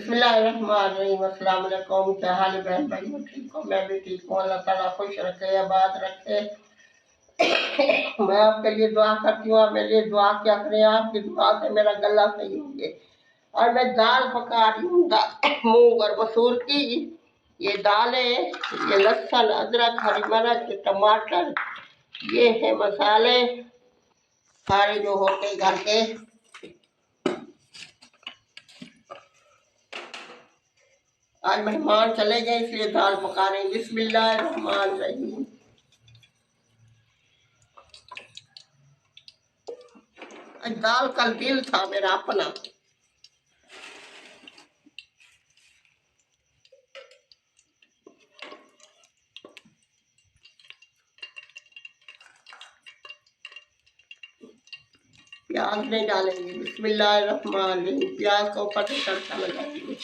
बिस्मिल्लाहिर्रहमानिर्रहीम। अस्सलाम वालेकुम। क्या हाल है बहन भाई? मैं ठीक हूँ, मैं भी ठीक हूँ। अल्लाह ताला खुश रखे, आबाद रखे। मैं आपके लिए दुआ करती हूँ, आप मेरे लिए दुआ क्या करें। आपकी दुआ से मेरा गला सही हो गया। और मैं दाल पका रही हूँ, मूंग और मसूर की। ये दाल है, ये लहसुन, अदरक, हरी मिर्च, टमाटर, ये है मसाले सारे जो होते घर के। आज मेहमान चले गए इसलिए दाल पका रहे हैं। बिस्मिल्लाहिर्रहमानिर्रहीम। आज दाल का दिल था मेरा अपना। प्याज नहीं डालेंगे। बिस्मिल्लाहिर्रहमानिर्रहीम। प्याज का ऊपर से तड़का लगाएंगे।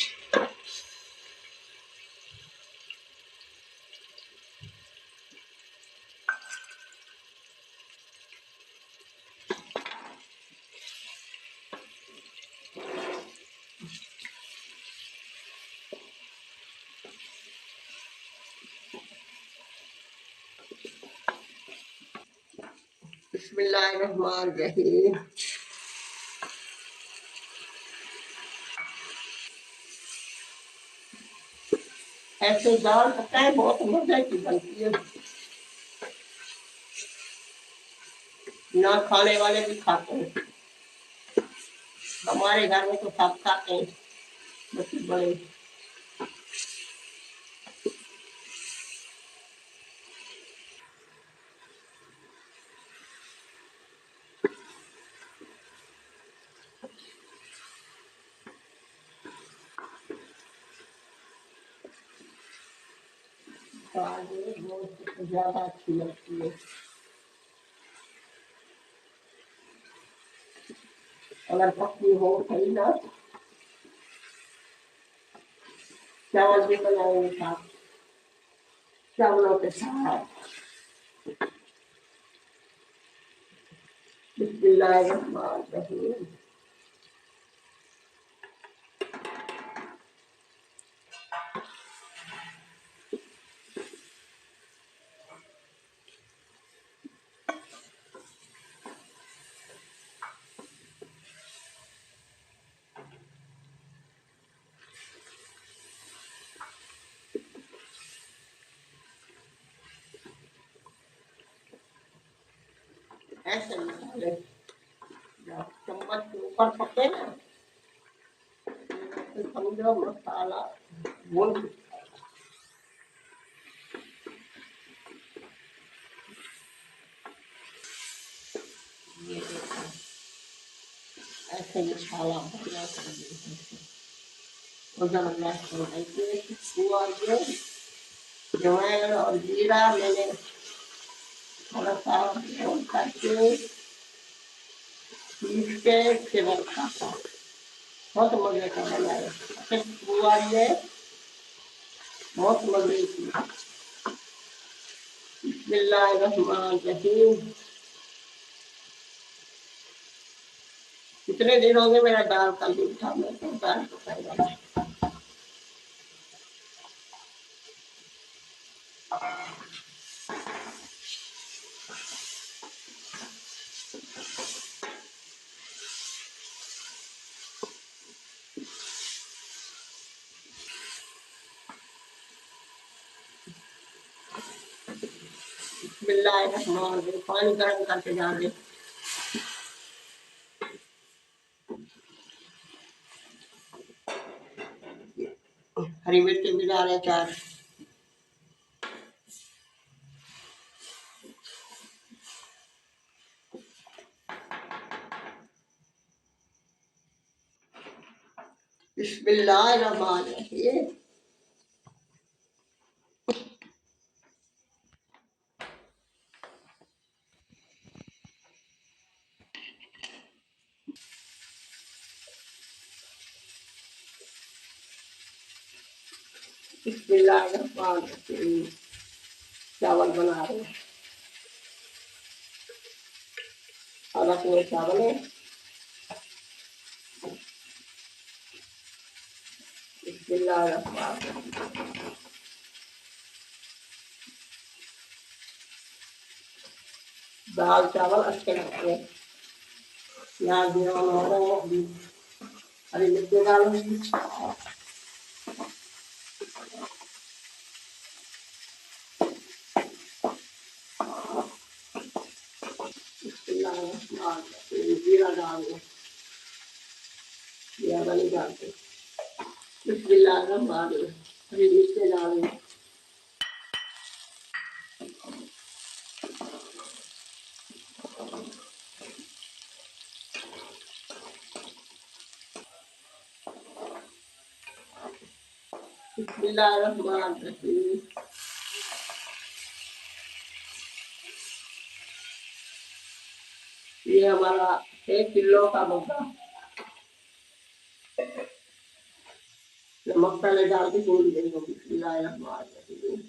बिस्मिल्लाहिर्रहमानिर्रहीम। ऐसे दाल पता है बहुत मजे की बनती है। ना खाने वाले भी खाते हैं। हमारे घर में तो सब खाते हैं, बच्चे बड़े। दाल बहुत ज्यादा अच्छी लगती है। अगर पक्की हो सही ना, चावल भी बनाएंगे साथ, चावलों के साथ। बिस्मिल्लाहिर्रहमानिर्रहीम। ऐसे मसाले जब चम्मच के ऊपर पके ना, तो समझो मसाला भून। ये देखो, ऐसे मसाला भरना चाहिए। उधर लहसुन हुआ, ये जवैन और जीरा मैंने थोड़ा सा भून करके पीस के फिर रखा था। बहुत मजे का बनाए। फिर हुआ ये बहुत मजे की। बिस्मिल्लाहिर्रहमानिर्रहीम। कितने दिन हो गए मेरा दाल का दिन था, मैं तो दाल पकाएगा। बिस्मिल्लाहिर्रहमानिर्रहीम। पानी गर्म करके डाल दे। हरी मिर्ची भी डाले 4। बिस्मिल्लाहिर्रहमानिर्रहीम। बिस्मिल्लाहिर्रहमानिर्रहीम। चावल बना रहे हैं। आधा पूरे चावल है। बिस्मिल्लाहिर्रहमानिर्रहीम। दाल चावल अच्छे लगते हैं। यहाँ जीरा हो रहे हैं, अभी हरी मिर्ची डालूंगी। जीरा डाल दो, ज़्यादा नहीं डालते। बिस्मिल्लाहिर्रहमानिर्रहीम। हरी मिर्ची डाल दो। बिस्मिल्लाहिर्रहमानिर्रहीम। ये हमारा 1 किलो का मुर्गा। नमक पहले डाल के भून देंगे। बिस्मिल्लाहिर्रहमानिर्रहीम।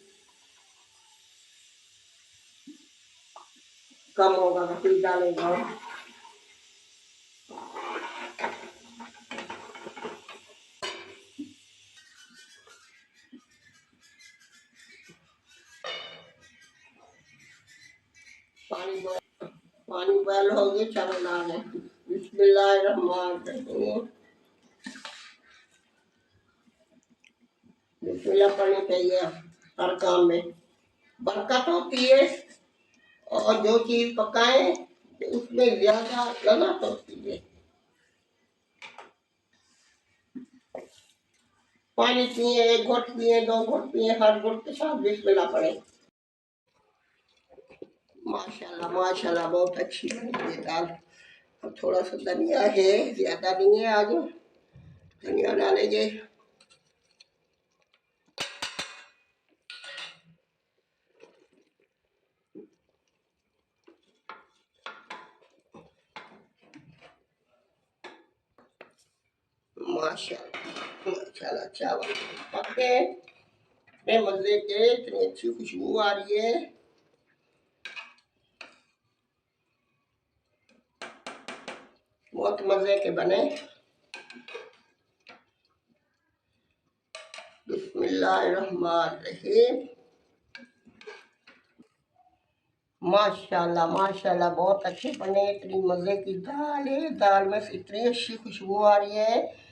कम होगा तो फिर डालेगा। पानी बॉयल हो गया, चावल डाल दें। बिस्मिल्लाहिर्रहमानिर्रहीम। बिस्मिल्लाह पढ़नी चाहिए हर काम में, बरकत होती है। और जो चीज पकाए उसमें ज्यादा लगत होती है। पानी पिए, 1 घुट पिए, 2 घुट पिए, हर घुट के साथ बिस्मिल्लाह पढ़े। माशाल्लाह माशाल्लाह, बहुत अच्छी बनी है दाल। अब थोड़ा सा धनिया है, ज्यादा नहीं है, आज धनिया डालेंगे। माशाल्लाह माशाल्लाह, चावल पके इतने मजे के, इतनी अच्छी खुशबू आ रही है। बहुत मजे के बने। बिस्मिल्लाहिर्रहमानिर्रहीम। माशाल्लाह माशाल्लाह, बहुत अच्छे बने। इतनी मज़े की दाल है, दाल में से इतनी अच्छी खुशबू आ रही है।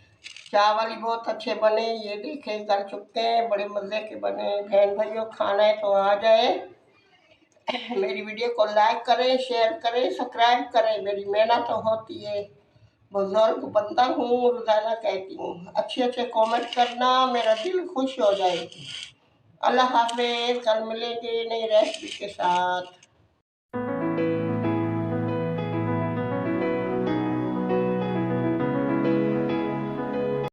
चावल भी बहुत अच्छे बने। ये देखें कर चुके हैं, बड़े मज़े के बने। बहन भाइयों खाना है तो आ जाए। मेरी वीडियो को लाइक करें, शेयर करें, सब्सक्राइब करें। मेरी मेहनत तो होती है, बुजुर्ग बंदा हूँ, रोजाना कहती हूँ। अच्छे अच्छे कमेंट करना, मेरा दिल खुश हो जाए। अल्लाह हाफिज़। कल मिलेंगे नई रेसिपी के साथ।